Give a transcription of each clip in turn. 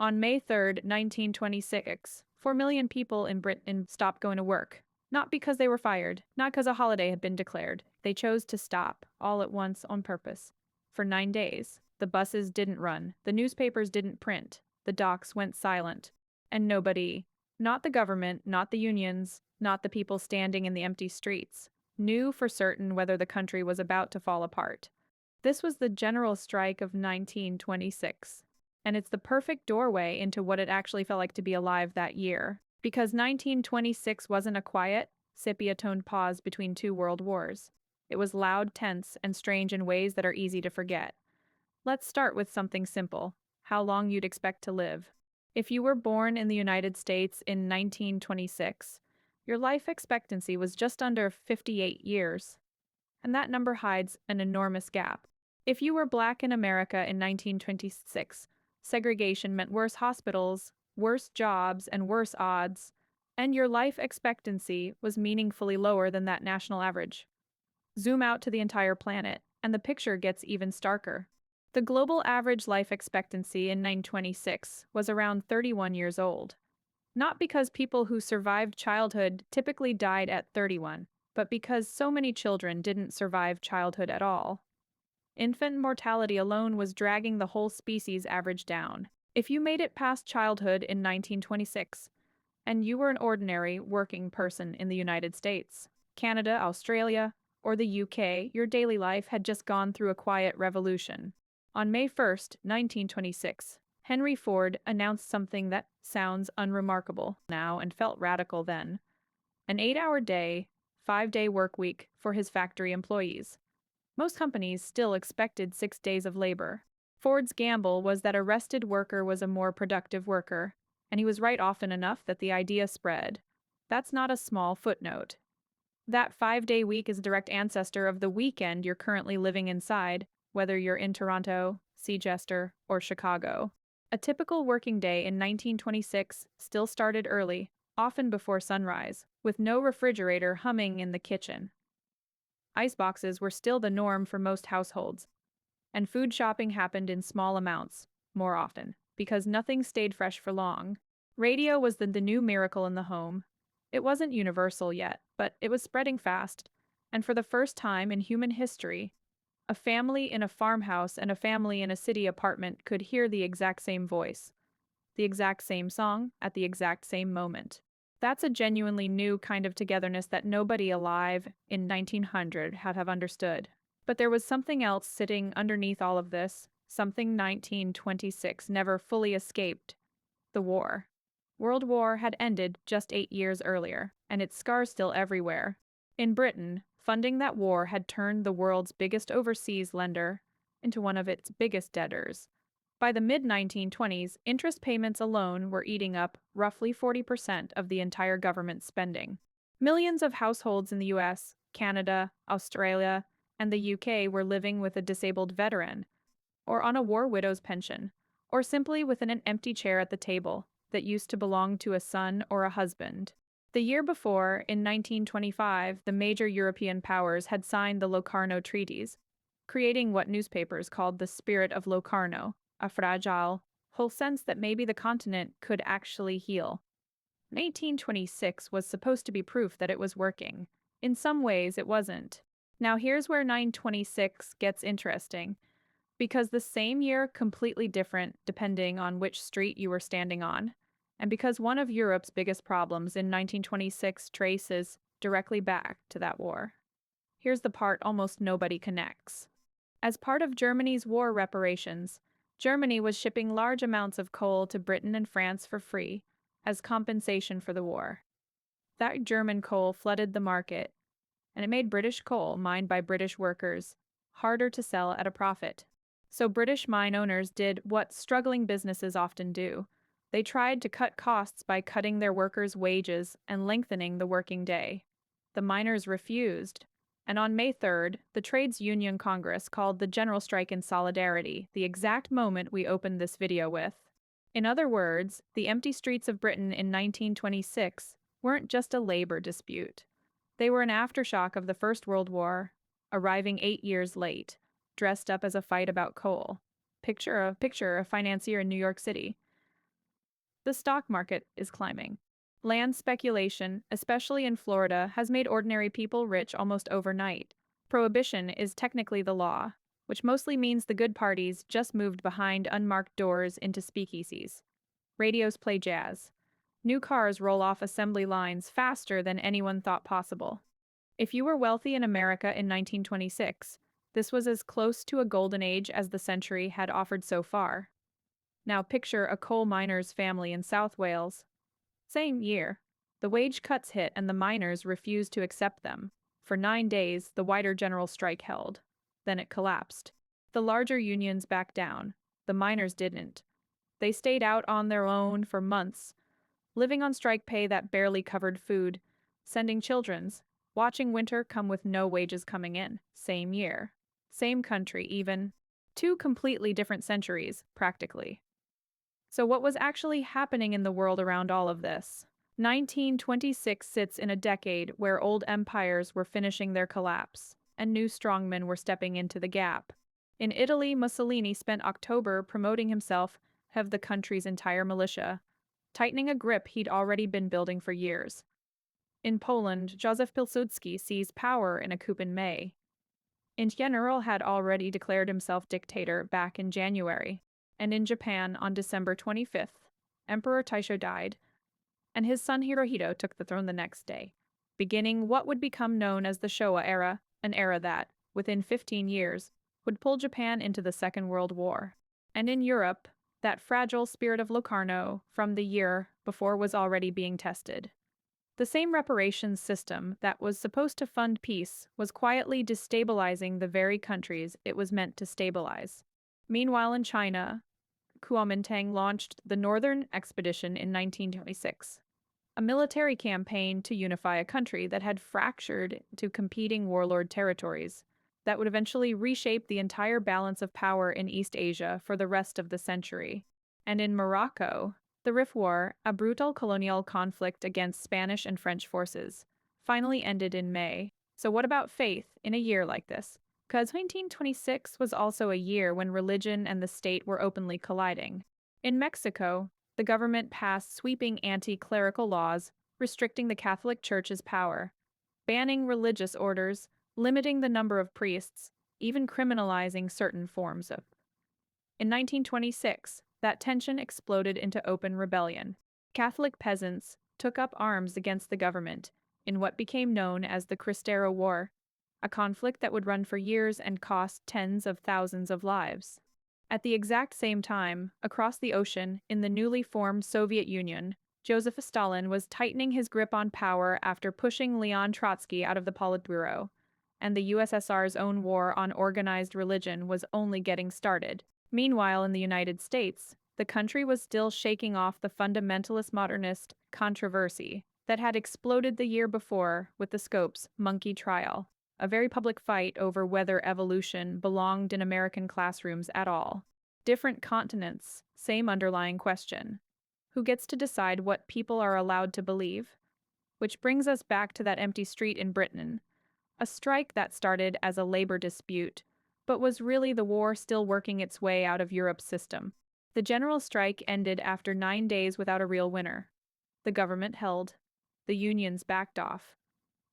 On May 3rd, 1926, 4 million people in Britain stopped going to work. Not because they were fired, not because a holiday had been declared. They chose to stop, all at once, on purpose. For 9 days, the buses didn't run, the newspapers didn't print, the docks went silent. And nobody, not the government, not the unions, not the people standing in the empty streets, knew for certain whether the country was about to fall apart. This was the general strike of 1926. And it's the perfect doorway into what it actually felt like to be alive that year. Because 1926 wasn't a quiet, sepia-toned pause between two world wars. It was loud, tense, and strange in ways that are easy to forget. Let's start with something simple: how long you'd expect to live. If you were born in the United States in 1926, your life expectancy was just under 58 years. And that number hides an enormous gap. If you were black in America in 1926, segregation meant worse hospitals, worse jobs, and worse odds, and your life expectancy was meaningfully lower than that national average. Zoom out to the entire planet, and the picture gets even starker. The global average life expectancy in 1926 was around 31 years old. Not because people who survived childhood typically died at 31, but because so many children didn't survive childhood at all. Infant mortality alone was dragging the whole species average down. If you made it past childhood in 1926, and you were an ordinary, working person in the United States, Canada, Australia, or the UK, your daily life had just gone through a quiet revolution. On May 1st, 1926, Henry Ford announced something that sounds unremarkable now and felt radical then: an 8-hour day, 5-day work week for his factory employees. Most companies still expected 6 days of labor. Ford's gamble was that a rested worker was a more productive worker, and he was right often enough that the idea spread. That's not a small footnote. That 5-day week is a direct ancestor of the weekend you're currently living inside, whether you're in Toronto, Seachester, or Chicago. A typical working day in 1926 still started early, often before sunrise, with no refrigerator humming in the kitchen. Iceboxes were still the norm for most households, and food shopping happened in small amounts, more often, because nothing stayed fresh for long. Radio was the new miracle in the home. It wasn't universal yet, but it was spreading fast, and for the first time in human history, a family in a farmhouse and a family in a city apartment could hear the exact same voice, the exact same song, at the exact same moment. That's a genuinely new kind of togetherness that nobody alive in 1900 had have understood. But there was something else sitting underneath all of this, something 1926 never fully escaped: the war. World War had ended just 8 years earlier, and its scars still everywhere. In Britain, funding that war had turned the world's biggest overseas lender into one of its biggest debtors. By the mid-1920s, interest payments alone were eating up roughly 40% of the entire government spending. Millions of households in the US, Canada, Australia, and the UK were living with a disabled veteran, or on a war widow's pension, or simply with an empty chair at the table that used to belong to a son or a husband. The year before, in 1925, the major European powers had signed the Locarno Treaties, creating what newspapers called the spirit of Locarno, a fragile, whole sense that maybe the continent could actually heal. 1826 was supposed to be proof that it was working. In some ways, it wasn't. Now here's where 926 gets interesting, because the same year completely different depending on which street you were standing on, and because one of Europe's biggest problems in 1926 traces directly back to that war. Here's the part almost nobody connects. As part of Germany's war reparations, Germany was shipping large amounts of coal to Britain and France for free as compensation for the war. That German coal flooded the market, and it made British coal, mined by British workers, harder to sell at a profit. So British mine owners did what struggling businesses often do. They tried to cut costs by cutting their workers' wages and lengthening the working day. The miners refused, and on May 3rd, the Trades Union Congress called the general strike in solidarity, the exact moment we opened this video with. In other words, the empty streets of Britain in 1926 weren't just a labor dispute. They were an aftershock of the First World War, arriving 8 years late, dressed up as a fight about coal. Picture a financier in New York City. The stock market is climbing. Land speculation, especially in Florida, has made ordinary people rich almost overnight. Prohibition is technically the law, which mostly means the good parties just moved behind unmarked doors into speakeasies. Radios play jazz. New cars roll off assembly lines faster than anyone thought possible. If you were wealthy in America in 1926, this was as close to a golden age as the century had offered so far. Now picture a coal miner's family in South Wales. Same year. The wage cuts hit and the miners refused to accept them. For 9 days, the wider general strike held. Then it collapsed. The larger unions backed down. The miners didn't. They stayed out on their own for months, living on strike pay that barely covered food, sending children's, watching winter come with no wages coming in. Same year. Same country, even. Two completely different centuries, practically. So, what was actually happening in the world around all of this? 1926 sits in a decade where old empires were finishing their collapse, and new strongmen were stepping into the gap. In Italy, Mussolini spent October promoting himself of the country's entire militia, tightening a grip he'd already been building for years. In Poland, Józef Pilsudski seized power in a coup in May. In General had already declared himself dictator back in January, and in Japan on December 25th, Emperor Taisho died, and his son Hirohito took the throne the next day, beginning what would become known as the Showa era, an era that, within 15 years, would pull Japan into the Second World War. And in Europe, that fragile spirit of Locarno from the year before was already being tested. The same reparations system that was supposed to fund peace was quietly destabilizing the very countries it was meant to stabilize. Meanwhile, in China, Kuomintang launched the Northern Expedition in 1926, a military campaign to unify a country that had fractured into competing warlord territories that would eventually reshape the entire balance of power in East Asia for the rest of the century. And in Morocco, the Rif War, a brutal colonial conflict against Spanish and French forces, finally ended in May. So what about faith in a year like this? Because 1926 was also a year when religion and the state were openly colliding. In Mexico, the government passed sweeping anti-clerical laws restricting the Catholic Church's power, banning religious orders, limiting the number of priests, even criminalizing certain forms of. In 1926, that tension exploded into open rebellion. Catholic peasants took up arms against the government in what became known as the Cristero War, a conflict that would run for years and cost tens of thousands of lives. At the exact same time, across the ocean, in the newly formed Soviet Union, Joseph Stalin was tightening his grip on power after pushing Leon Trotsky out of the Politburo, and the USSR's own war on organized religion was only getting started. Meanwhile, in the United States, the country was still shaking off the fundamentalist modernist controversy that had exploded the year before with the Scopes monkey trial, a very public fight over whether evolution belonged in American classrooms at all. Different continents, same underlying question. Who gets to decide what people are allowed to believe? Which brings us back to that empty street in Britain, a strike that started as a labor dispute, but was really the war still working its way out of Europe's system. The general strike ended after 9 days without a real winner. The government held. The unions backed off.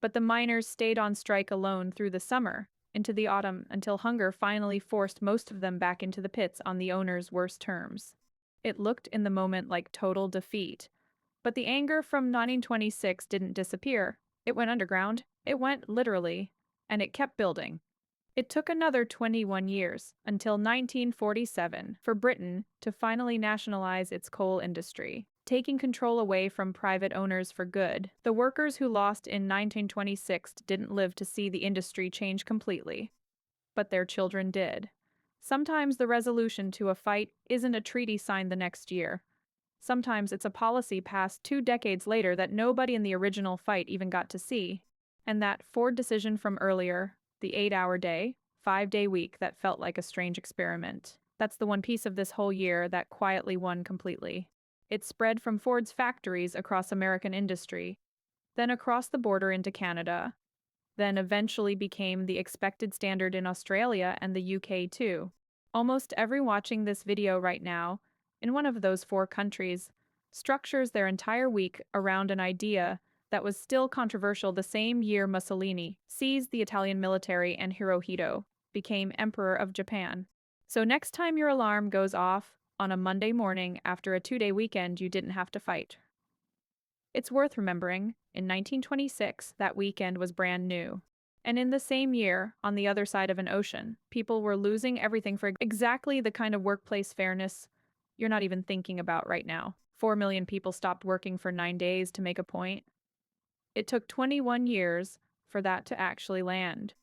But the miners stayed on strike alone through the summer, into the autumn, until hunger finally forced most of them back into the pits on the owners' worst terms. It looked in the moment like total defeat. But the anger from 1926 didn't disappear. It went underground. It went literally. And it kept building. It took another 21 years, until 1947, for Britain to finally nationalize its coal industry, taking control away from private owners for good. The workers who lost in 1926 didn't live to see the industry change completely, but their children did. Sometimes the resolution to a fight isn't a treaty signed the next year. Sometimes it's a policy passed 2 decades later that nobody in the original fight even got to see. And that Ford decision from earlier, the 8-hour day, 5-day week that felt like a strange experiment. That's the one piece of this whole year that quietly won completely. It spread from Ford's factories across American industry, then across the border into Canada, then eventually became the expected standard in Australia and the UK too. Almost everyone watching this video right now, in one of those 4 countries, structures their entire week around an idea that was still controversial the same year Mussolini seized the Italian military and Hirohito became Emperor of Japan. So next time your alarm goes off on a Monday morning after a 2-day weekend you didn't have to fight. It's worth remembering, in 1926, that weekend was brand new. And in the same year, on the other side of an ocean, people were losing everything for exactly the kind of workplace fairness you're not even thinking about right now. 4 million people stopped working for 9 days to make a point. It took 21 years for that to actually land.